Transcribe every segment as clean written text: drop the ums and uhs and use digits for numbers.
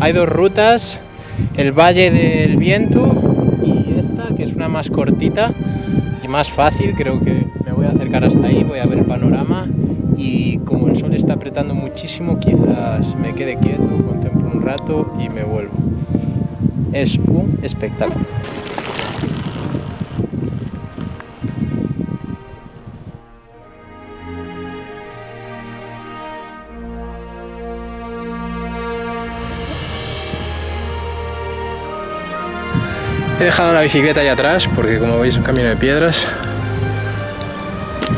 Hay dos rutas, el Valle del Viento y esta, que es una más cortita y más fácil. Creo que me voy a acercar hasta ahí, voy a ver el panorama y como el sol está apretando muchísimo, quizás me quede quieto, contemplo un rato y me vuelvo. Es un espectáculo. He dejado la bicicleta allá atrás porque, como veis, es un camino de piedras.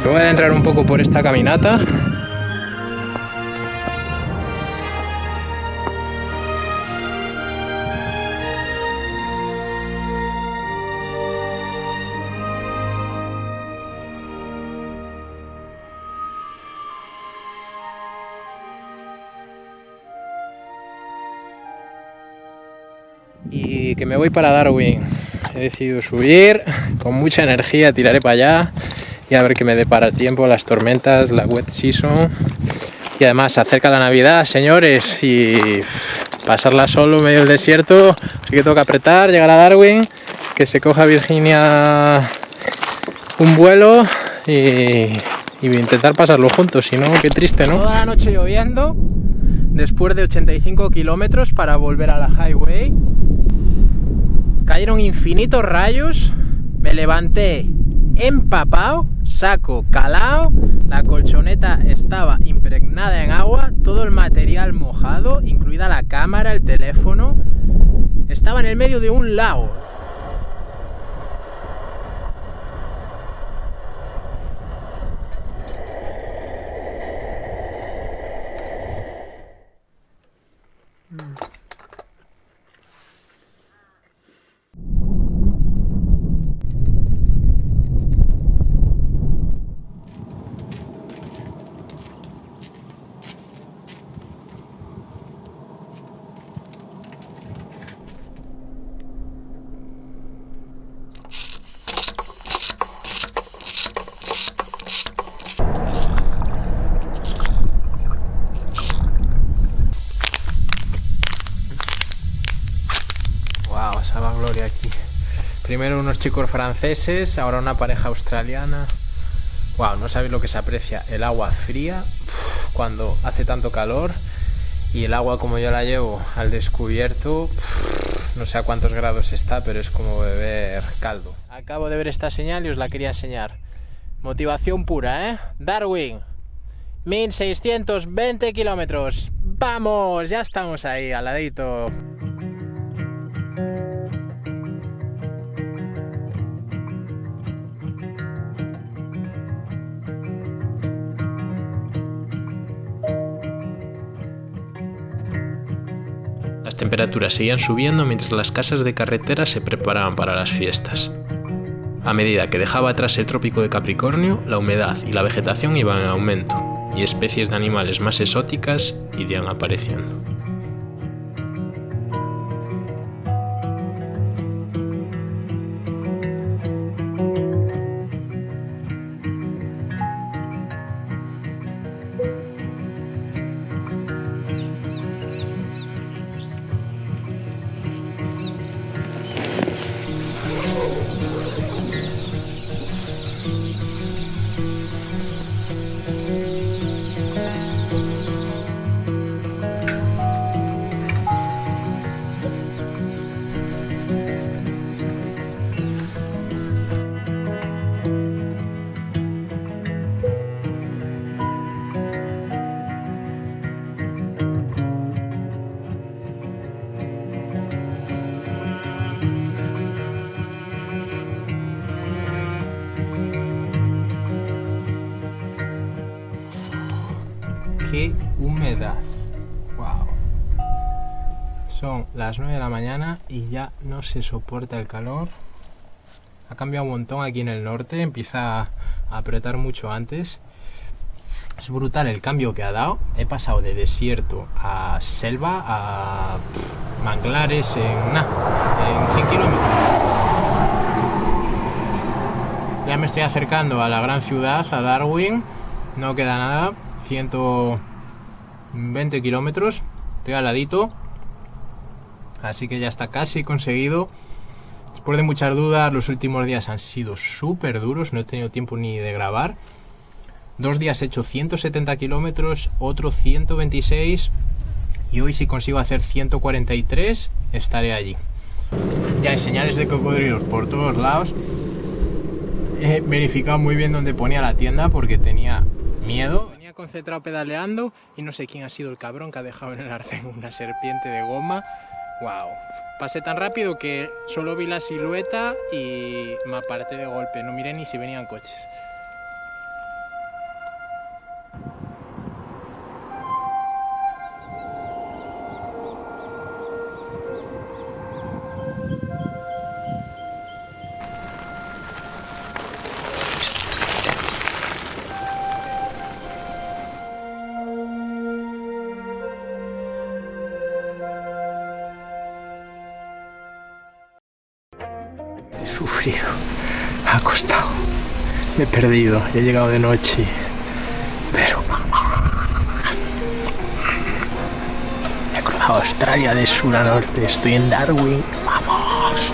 Me voy a adentrar un poco por esta caminata. Y que me voy para Darwin. He decidido subir con mucha energía, tiraré para allá y a ver qué me depara el tiempo, las tormentas, la wet season. Y además se acerca la Navidad, señores, y pasarla solo en medio del desierto, así que toca apretar, llegar a Darwin, que se coja Virginia un vuelo y intentar pasarlo juntos, si no, qué triste, ¿no? Toda la noche lloviendo, después de 85 kilómetros para volver a la highway. Cayeron infinitos rayos, me levanté empapado, saco calao, la colchoneta estaba impregnada en agua, todo el material mojado, incluida la cámara, el teléfono, estaba en el medio de un lago. Gloria aquí. Primero unos chicos franceses, ahora una pareja australiana. Wow, no sabéis lo que se aprecia el agua fría cuando hace tanto calor y el agua como yo la llevo al descubierto, no sé a cuántos grados está, pero es como beber caldo. Acabo de ver esta señal y os la quería enseñar. Motivación pura, ¿eh? Darwin, 1620 kilómetros. ¡Vamos! Ya estamos ahí, al ladito. Las temperaturas seguían subiendo mientras las casas de carretera se preparaban para las fiestas. A medida que dejaba atrás el trópico de Capricornio, la humedad y la vegetación iban en aumento, y especies de animales más exóticas irían apareciendo. ¡Qué humedad! ¡Wow! Son las 9 de la mañana y ya no se soporta el calor. Ha cambiado un montón aquí en el norte, empieza a apretar mucho antes. Es brutal el cambio que ha dado. He pasado de desierto a selva, a manglares en 100 kilómetros. Ya me estoy acercando a la gran ciudad, a Darwin. No queda nada, 120 kilómetros. Estoy al ladito. así que ya está casi conseguido. Después de muchas dudas, los últimos días han sido súper duros, no he tenido tiempo ni de grabar. 2 días he hecho 170 kilómetros, otro 126 y hoy si consigo hacer 143 estaré allí. Ya hay señales de cocodrilos por todos lados. He verificado muy bien dónde ponía la tienda porque tenía miedo. Venía concentrado pedaleando y no sé quién ha sido el cabrón que ha dejado en el arcén una serpiente de goma. Wow. Pasé tan rápido que solo vi la silueta y me aparté de golpe. No miré ni si venían coches. He sufrido, ha costado, me he perdido, he llegado de noche, pero he cruzado Australia de sur a norte, estoy en Darwin, vamos.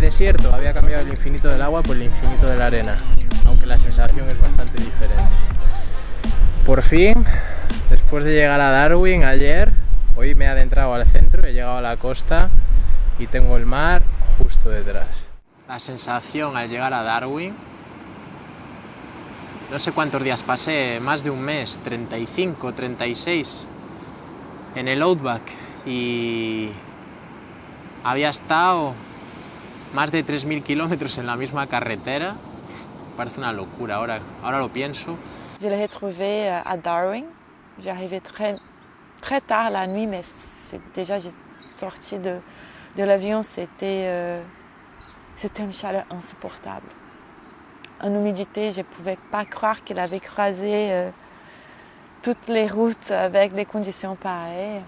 Desierto había cambiado el infinito del agua por el infinito de la arena, aunque la sensación es bastante diferente. Por fin, después de llegar a Darwin ayer, hoy me he adentrado al centro, he llegado a la costa y tengo el mar justo detrás. La sensación al llegar a Darwin, no sé cuántos días pasé, más de un mes, 35, 36, en el Outback y había estado más de 3.000 kilómetros en la misma carretera. Parece una locura, ahora lo pienso. Je l'ai retrouvé à Darwin. J'arrivais très tard la nuit, mais déjà j'ai sorti de l'avion, c'était une chaleur insupportable. Une humidité, je ne pouvais pas croire qu'il avait croisé toutes les routes avec des conditions pareilles.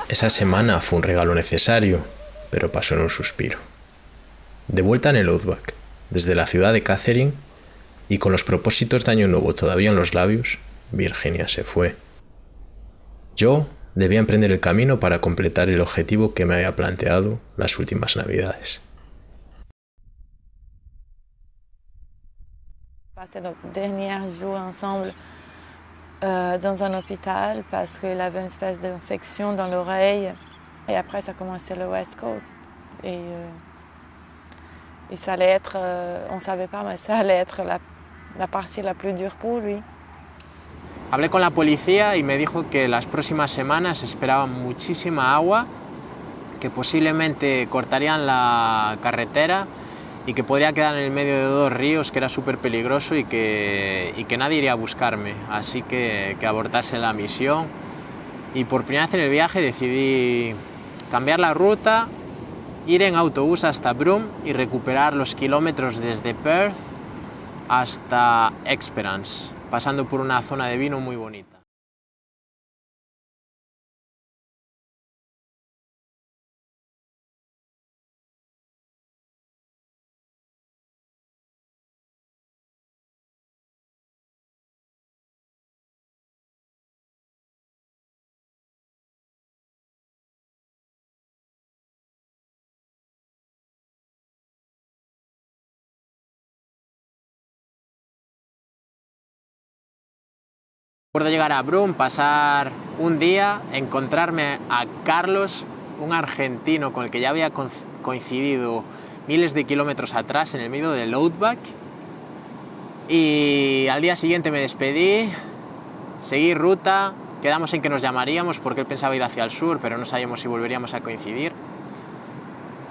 Esa semana fue un regalo necesario, pero pasó en un suspiro. De vuelta en el Outback, desde la ciudad de Catherine, y con los propósitos de Año Nuevo todavía en los labios, Virginia se fue. Yo debía emprender el camino para completar el objetivo que me había planteado las últimas Navidades. Passé notre dernier jour ensemble dans un hôpital parce qu'il avait une espèce d'infection dans l'oreille Et après, ça commençait le West Coast. Et ça allait être, on ne savait pas, mais ça allait être la partie la plus dure pour lui. Hablé con la policía y me dijo que las próximas semanas esperaban muchísima agua, que posiblemente cortarían la carretera y que podría quedar en el medio de dos ríos, que era súper peligroso y que nadie iría a buscarme. Así que abortase la misión. Y por primera vez en el viaje decidí cambiar la ruta, ir en autobús hasta Broome y recuperar los kilómetros desde Perth hasta Esperance, pasando por una zona de vino muy bonita. Recuerdo llegar a Broome, pasar un día, encontrarme a Carlos, un argentino con el que ya había coincidido miles de kilómetros atrás en el medio del Outback, y al día siguiente me despedí, seguí ruta, quedamos en que nos llamaríamos porque él pensaba ir hacia el sur, pero no sabíamos si volveríamos a coincidir,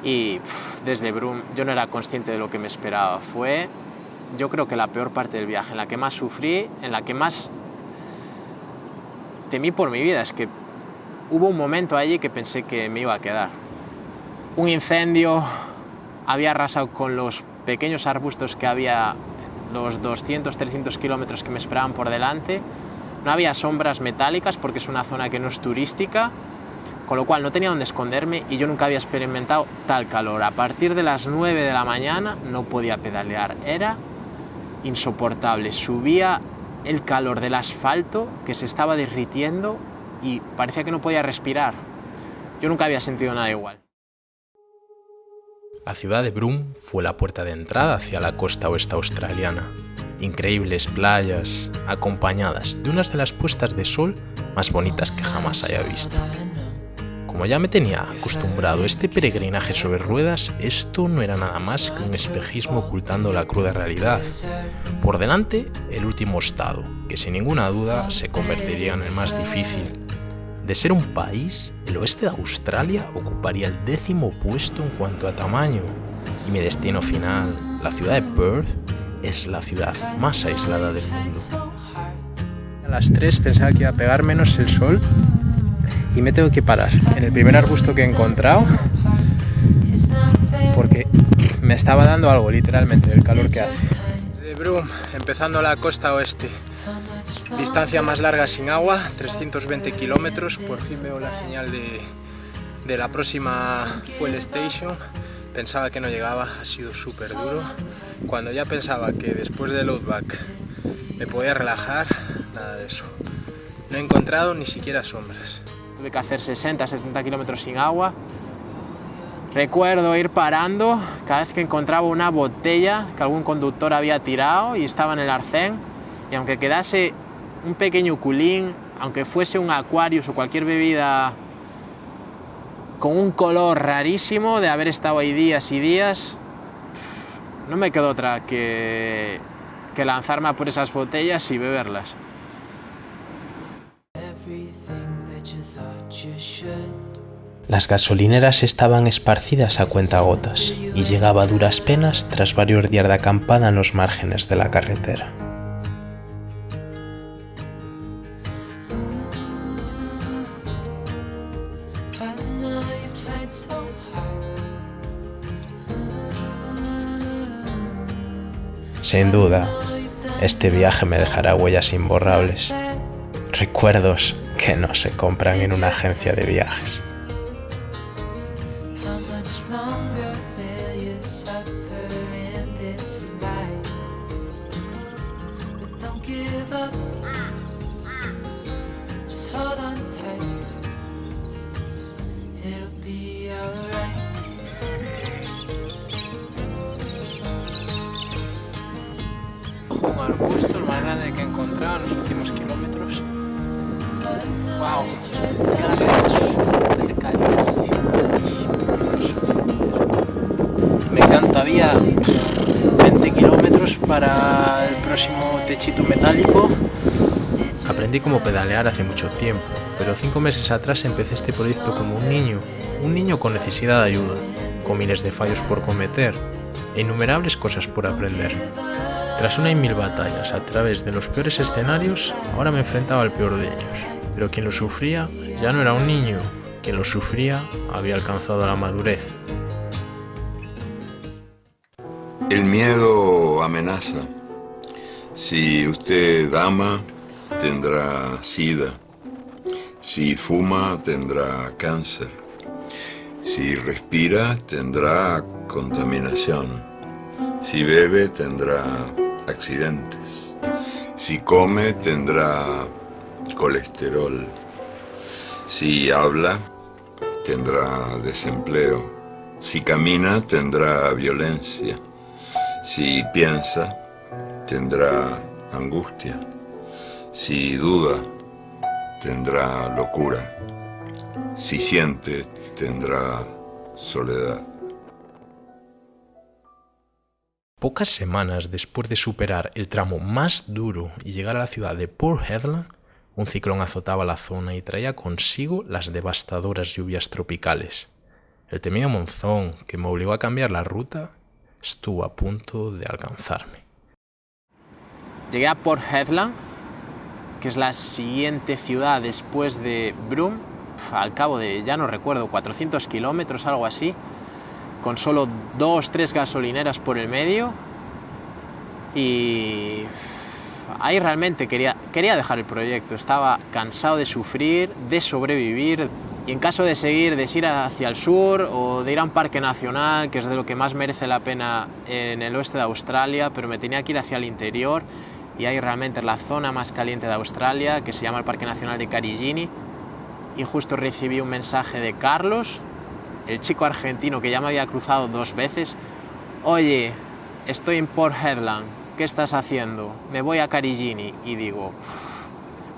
y desde Broome yo no era consciente de lo que me esperaba. Fue, yo creo que la peor parte del viaje, en la que más sufrí, en la que más temí por mi vida. Es que hubo un momento allí que pensé que me iba a quedar. Un incendio había arrasado con los pequeños arbustos que había, los 200-300 kilómetros que me esperaban por delante. No había sombras metálicas porque es una zona que no es turística, con lo cual no tenía dónde esconderme y yo nunca había experimentado tal calor. A partir de las 9 de la mañana no podía pedalear, era insoportable. Subía el calor del asfalto que se estaba derritiendo y parecía que no podía respirar. Yo nunca había sentido nada igual. La ciudad de Broome fue la puerta de entrada hacia la costa oeste australiana. Increíbles playas, acompañadas de unas de las puestas de sol más bonitas que jamás haya visto. Como ya me tenía acostumbrado a este peregrinaje sobre ruedas, esto no era nada más que un espejismo ocultando la cruda realidad. Por delante, el último estado, que sin ninguna duda se convertiría en el más difícil. De ser un país, el oeste de Australia ocuparía el 10º puesto en cuanto a tamaño. Y mi destino final, la ciudad de Perth, es la ciudad más aislada del mundo. A las 3 pensaba que iba a pegar menos el sol y me tengo que parar en el primer arbusto que he encontrado porque me estaba dando algo, literalmente, del calor que hace. Desde Broome, empezando la costa oeste, distancia más larga sin agua, 320 kilómetros, por fin veo la señal de la próxima fuel station. Pensaba que no llegaba, ha sido súper duro. Cuando ya pensaba que después del Outback me podía relajar, nada de eso. No he encontrado ni siquiera sombras. Tuve que hacer 60-70 kilómetros sin agua. Recuerdo ir parando cada vez que encontraba una botella que algún conductor había tirado y estaba en el arcén, y aunque quedase un pequeño culín, aunque fuese un Aquarius o cualquier bebida con un color rarísimo de haber estado ahí días y días, no me quedó otra que lanzarme a por esas botellas y beberlas. Las gasolineras estaban esparcidas a cuentagotas y llegaba a duras penas tras varios días de acampada en los márgenes de la carretera. Sin duda, este viaje me dejará huellas imborrables, recuerdos que no se compran en una agencia de viajes. Un arbusto, el más grande que he encontrado en los últimos kilómetros. ¡Wow! Ya la cabeza súper caliente. Me quedan todavía 20 kilómetros para el próximo techito metálico. Aprendí cómo pedalear hace mucho tiempo, pero 5 meses atrás empecé este proyecto como un niño con necesidad de ayuda, con miles de fallos por cometer e innumerables cosas por aprender. Tras una y mil batallas a través de los peores escenarios, ahora me enfrentaba al peor de ellos. Pero quien lo sufría ya no era un niño, quien lo sufría había alcanzado la madurez. El miedo amenaza. Si usted ama, tendrá SIDA. Si fuma, tendrá cáncer. Si respira, tendrá contaminación. Si bebe, tendrá accidentes. Si come, tendrá colesterol. Si habla, tendrá desempleo. Si camina, tendrá violencia. Si piensa, tendrá angustia. Si duda, tendrá locura. Si siente, tendrá soledad. Pocas semanas después de superar el tramo más duro y llegar a la ciudad de Port Hedland, un ciclón azotaba la zona y traía consigo las devastadoras lluvias tropicales. El temido monzón, que me obligó a cambiar la ruta, estuvo a punto de alcanzarme. Llegué a Port Hedland, que es la siguiente ciudad después de Broome, al cabo de, ya no recuerdo, 400 kilómetros, algo así, con solo 2-3 gasolineras por el medio, y ahí realmente quería dejar el proyecto. Estaba cansado de sufrir, de sobrevivir, y en caso de seguir, de ir hacia el sur o de ir a un parque nacional, que es de lo que más merece la pena en el oeste de Australia, pero me tenía que ir hacia el interior, y ahí realmente es la zona más caliente de Australia, que se llama el Parque Nacional de Karijini, y justo recibí un mensaje de Carlos, el chico argentino que ya me había cruzado 2 veces. Oye, estoy en Port Hedland, ¿qué estás haciendo? Me voy a Karijini. Y digo,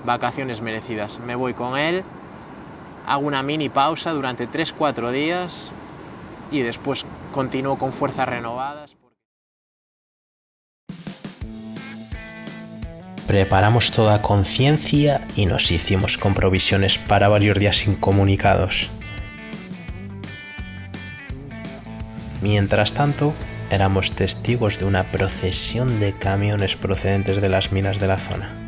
vacaciones merecidas. Me voy con él, hago una mini pausa durante 3-4 días y después continúo con fuerzas renovadas. Preparamos toda conciencia y nos hicimos con provisiones para varios días incomunicados. Mientras tanto, éramos testigos de una procesión de camiones procedentes de las minas de la zona.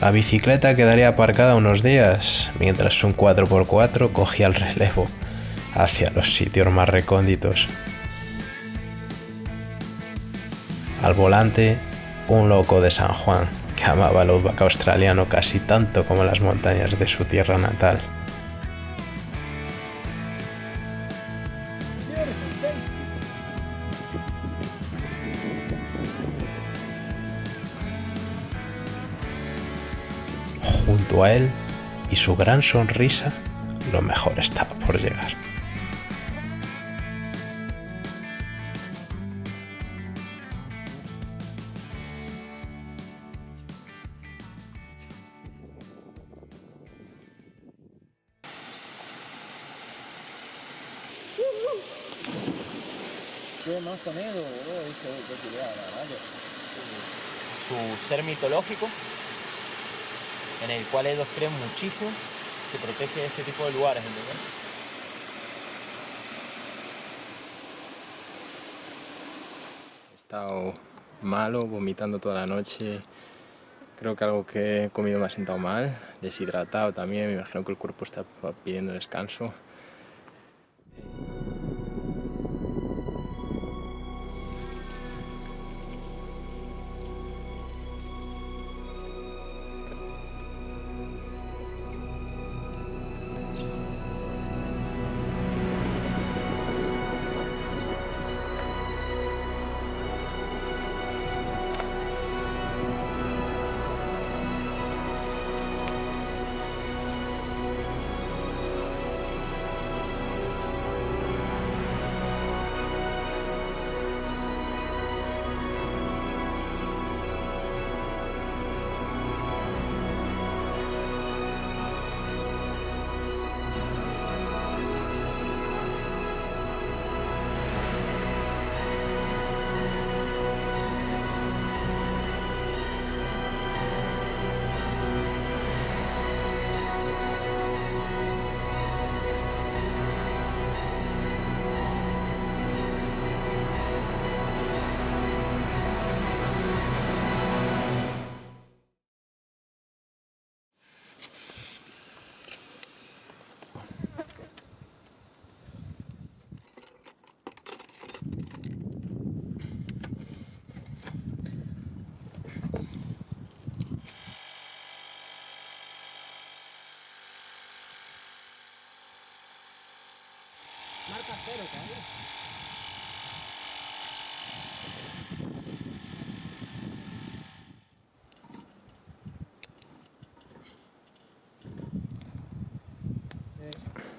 La bicicleta quedaría aparcada unos días, mientras un 4x4 cogía el relevo hacia los sitios más recónditos. Al volante, un loco de San Juan que amaba el outback australiano casi tanto como las montañas de su tierra natal. Junto a él y su gran sonrisa, lo mejor estaba por llegar. Su ser mitológico, en el cual ellos creen muchísimo, que protege este tipo de lugares, ¿entendés? He estado malo, vomitando toda la noche. Creo que algo que he comido me ha sentado mal, deshidratado también, me imagino que el cuerpo está pidiendo descanso.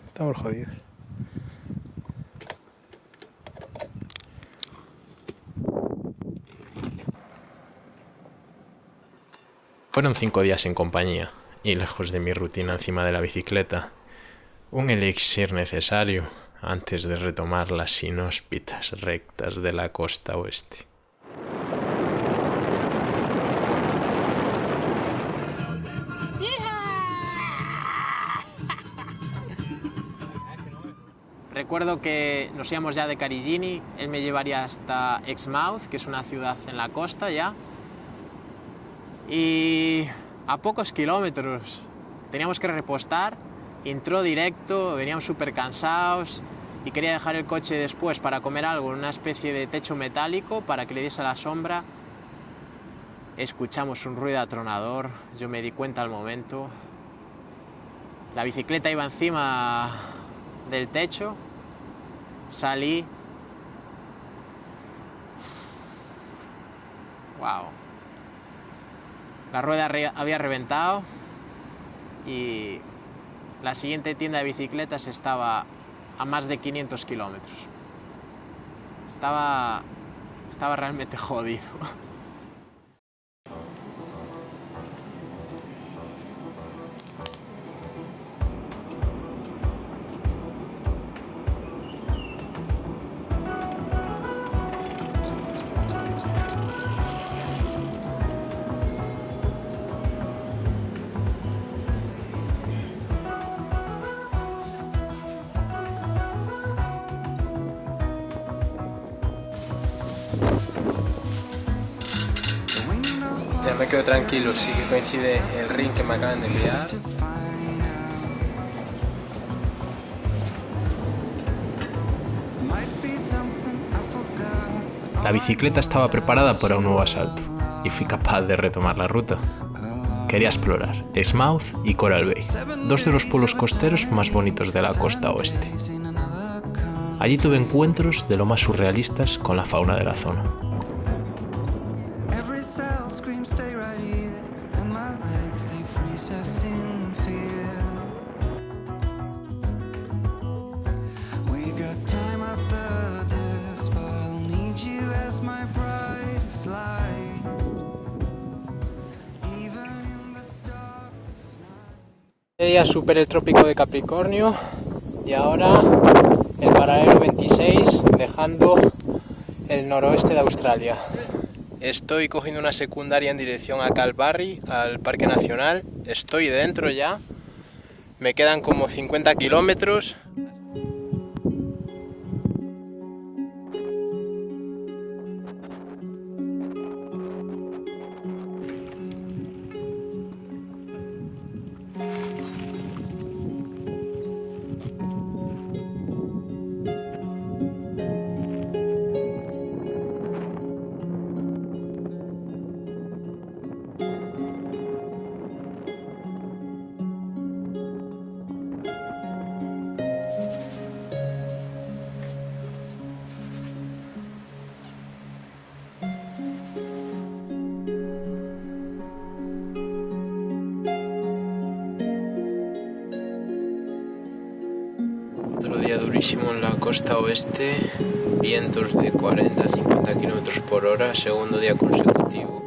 Estamos jodidos. Fueron 5 días en compañía, y lejos de mi rutina encima de la bicicleta, un elixir necesario antes de retomar las inhóspitas rectas de la costa oeste. Recuerdo que nos íbamos ya de Carigini, él me llevaría hasta Exmouth, que es una ciudad en la costa ya, y a pocos kilómetros teníamos que repostar, entró directo, veníamos súper cansados y quería dejar el coche después para comer algo en una especie de techo metálico para que le diese la sombra. Escuchamos un ruido atronador, yo me di cuenta al momento, la bicicleta iba encima del techo, salí, wow, la rueda había reventado y la siguiente tienda de bicicletas estaba a más de 500 kilómetros. Estaba realmente jodido. Ya me quedo tranquilo, sí que coincide el ring que me acaban de enviar. La bicicleta estaba preparada para un nuevo asalto y fui capaz de retomar la ruta. Quería explorar Exmouth y Coral Bay, dos de los pueblos costeros más bonitos de la costa oeste. Allí tuve encuentros de lo más surrealistas con la fauna de la zona. Este día superé el trópico de Capricornio y ahora el paralelo 26 dejando el noroeste de Australia. Estoy cogiendo una secundaria en dirección a Kalbarri, al Parque Nacional. Estoy dentro ya, me quedan como 50 kilómetros. Otro día durísimo en la costa oeste, vientos de 40-50 km por hora, segundo día consecutivo.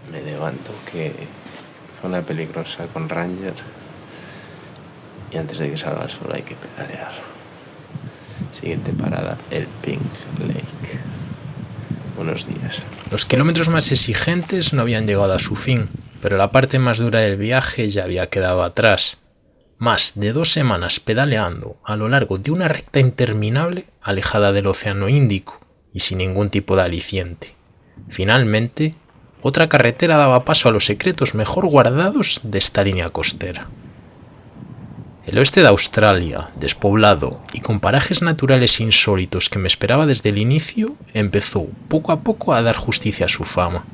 Me levanto que zona peligrosa con Ranger y antes de que salga el sol hay que pedalear. Siguiente parada, el Pink Lake. Buenos días. Los kilómetros más exigentes no habían llegado a su fin, pero la parte más dura del viaje ya había quedado atrás. Más de 2 semanas pedaleando a lo largo de una recta interminable alejada del Océano Índico y sin ningún tipo de aliciente. Finalmente, otra carretera daba paso a los secretos mejor guardados de esta línea costera. El oeste de Australia, despoblado y con parajes naturales insólitos que me esperaba desde el inicio, empezó poco a poco a dar justicia a su fama.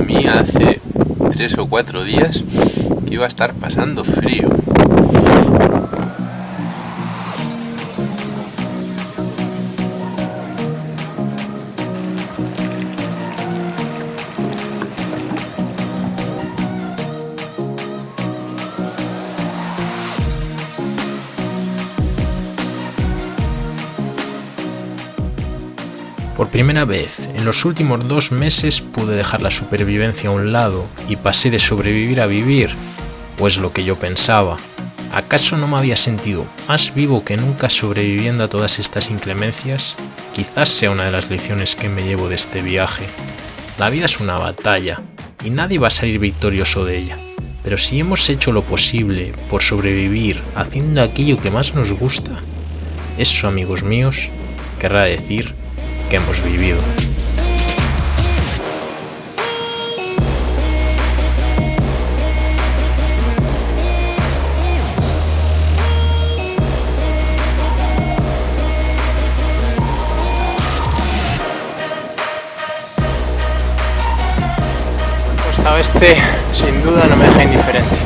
mí hace 3 o 4 días que iba a estar pasando frío. Por primera vez, en los últimos 2 meses pude dejar la supervivencia a un lado y pasé de sobrevivir a vivir, o es lo que yo pensaba. ¿Acaso no me había sentido más vivo que nunca sobreviviendo a todas estas inclemencias? Quizás sea una de las lecciones que me llevo de este viaje. La vida es una batalla, y nadie va a salir victorioso de ella. Pero si hemos hecho lo posible por sobrevivir haciendo aquello que más nos gusta, eso, amigos míos, querrá decir que hemos vivido. Costa Oeste sin duda no me deja indiferente.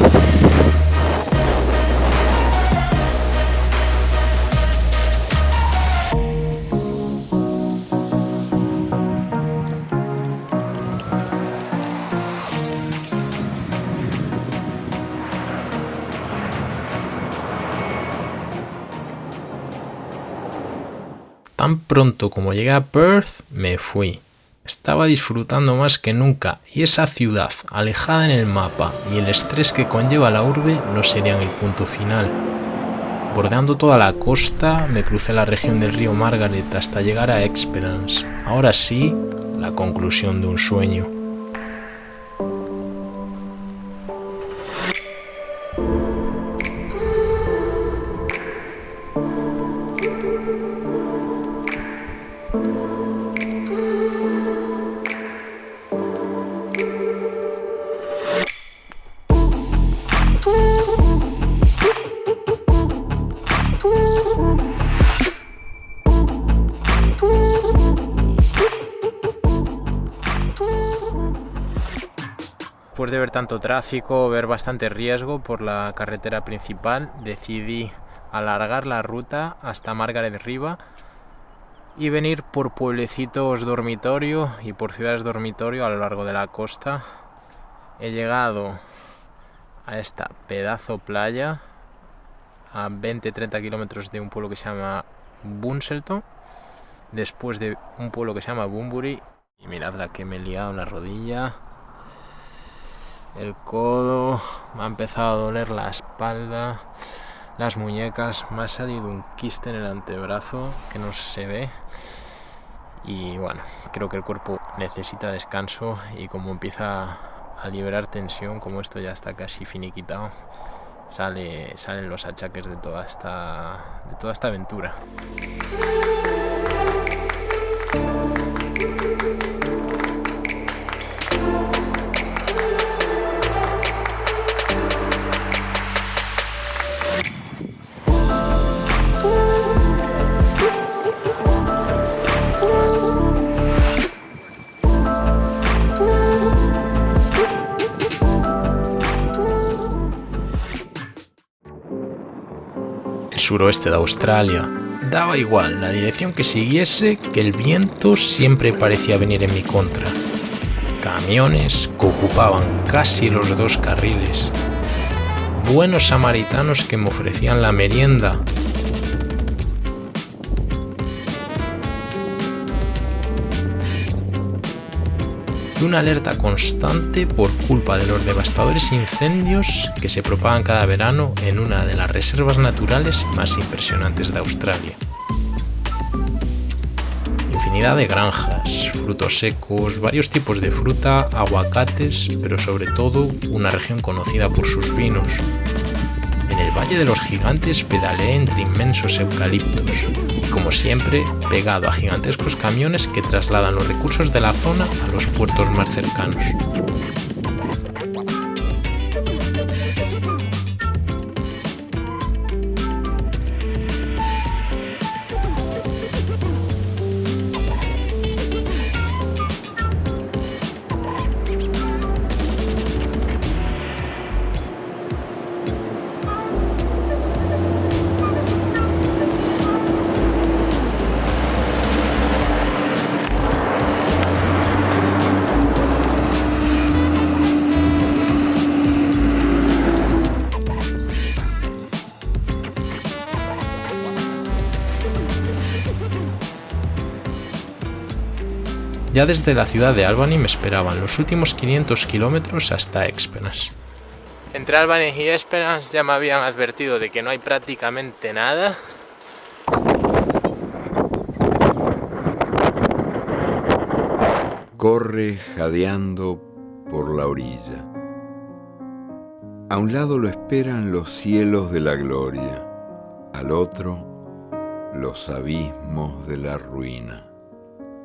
Tan pronto como llegué a Perth, me fui. Estaba disfrutando más que nunca y esa ciudad, alejada en el mapa y el estrés que conlleva la urbe no serían el punto final. Bordeando toda la costa, me crucé la región del río Margaret hasta llegar a Esperance. Ahora sí, la conclusión de un sueño. Después de ver tanto tráfico, ver bastante riesgo por la carretera principal, decidí alargar la ruta hasta Margaret River y venir por pueblecitos dormitorio y por ciudades dormitorio a lo largo de la costa. He llegado a esta pedazo playa a 20-30 kilómetros de un pueblo que se llama Bunselton, después de un pueblo que se llama Bunbury, y mirad la que me he liado, la rodilla, el codo, me ha empezado a doler la espalda, las muñecas, me ha salido un quiste en el antebrazo que no se ve y bueno, creo que el cuerpo necesita descanso y como empieza a liberar tensión, como esto ya está casi finiquitado, salen los achaques de toda esta aventura. Suroeste de Australia. Daba igual la dirección que siguiese, que el viento siempre parecía venir en mi contra. Camiones que ocupaban casi los 2 carriles. Buenos samaritanos que me ofrecían la merienda. Y una alerta constante por culpa de los devastadores incendios que se propagan cada verano en una de las reservas naturales más impresionantes de Australia. Infinidad de granjas, frutos secos, varios tipos de fruta, aguacates, pero sobre todo una región conocida por sus vinos. En el Valle de los Gigantes pedaleé entre inmensos eucaliptos y, como siempre, pegado a gigantescos camiones que trasladan los recursos de la zona a los puertos más cercanos. Ya desde la ciudad de Albany me esperaban los últimos 500 kilómetros hasta Esperance. Entre Albany y Esperance ya me habían advertido de que no hay prácticamente nada. Corre jadeando por la orilla. A un lado lo esperan los cielos de la gloria, al otro los abismos de la ruina.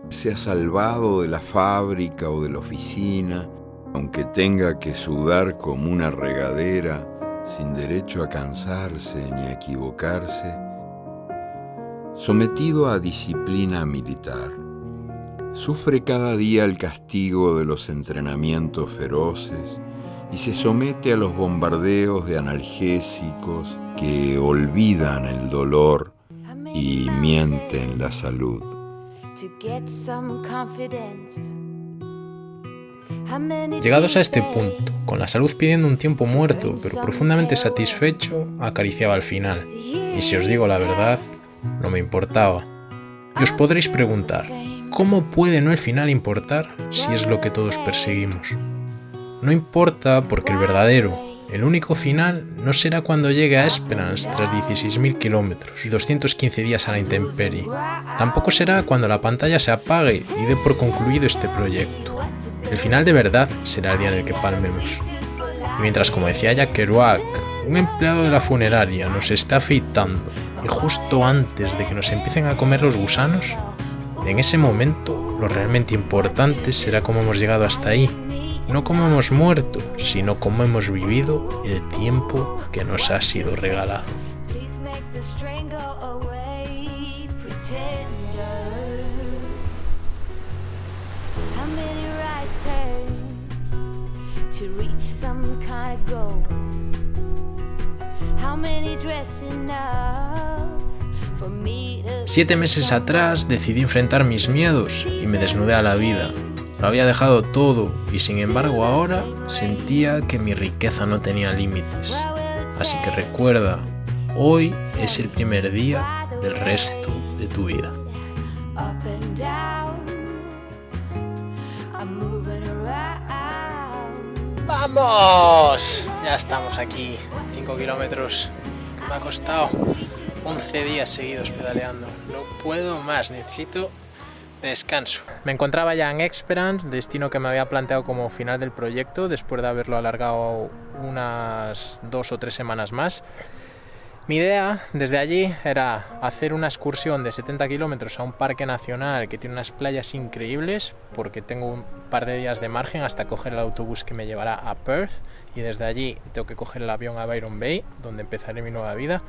Se ha salvado de la fábrica o de la oficina, aunque tenga que sudar como una regadera, sin derecho a cansarse ni a equivocarse, sometido a disciplina militar. Sufre cada día el castigo de los entrenamientos feroces y se somete a los bombardeos de analgésicos que olvidan el dolor y mienten la salud. Llegados a este punto, con la salud pidiendo un tiempo muerto, pero profundamente satisfecho, acariciaba al final. Y si os digo la verdad, no me importaba. Y os podréis preguntar, ¿cómo puede no el final importar si es lo que todos perseguimos? No importa porque el verdadero, el único final, no será cuando llegue a Esperance tras 16.000 kilómetros y 215 días a la intemperie. Tampoco será cuando la pantalla se apague y dé por concluido este proyecto. El final de verdad será el día en el que palmemos. Y mientras, como decía Jack Kerouac, un empleado de la funeraria nos está afeitando y justo antes de que nos empiecen a comer los gusanos, en ese momento lo realmente importante será cómo hemos llegado hasta ahí. No cómo hemos muerto, sino cómo hemos vivido el tiempo que nos ha sido regalado. To reach some kind of goal. How many dressing up for me to... 7 meses atrás decidí enfrentar mis miedos y me desnudé a la vida. Lo había dejado todo y sin embargo ahora sentía que mi riqueza no tenía límites. Así que recuerda, hoy es el primer día del resto de tu vida. Up and down, I'm moving around. ¡Vamos! Ya estamos aquí, 5 kilómetros que me ha costado 11 días seguidos pedaleando. No puedo más, necesito descanso. Me encontraba ya en Esperance, destino que me había planteado como final del proyecto después de haberlo alargado unas 2 o 3 semanas más. Mi idea desde allí era hacer una excursión de 70 kilómetros a un parque nacional que tiene unas playas increíbles, porque tengo un par de días de margen hasta coger el autobús que me llevará a Perth, y desde allí tengo que coger el avión a Byron Bay, donde empezaré mi nueva vida.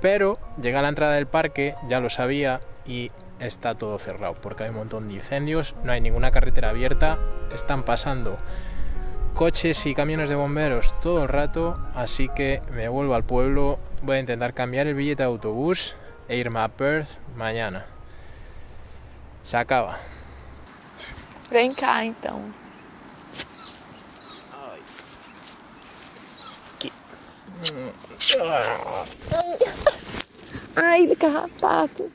Pero llegué a la entrada del parque, ya lo sabía, y está todo cerrado porque hay un montón de incendios, no hay ninguna carretera abierta, están pasando coches y camiones de bomberos todo el rato, así que me vuelvo al pueblo. Voy a intentar cambiar el billete de autobús e irme a Perth mañana. Se acaba. Vem cá, então. Ai, carrapato.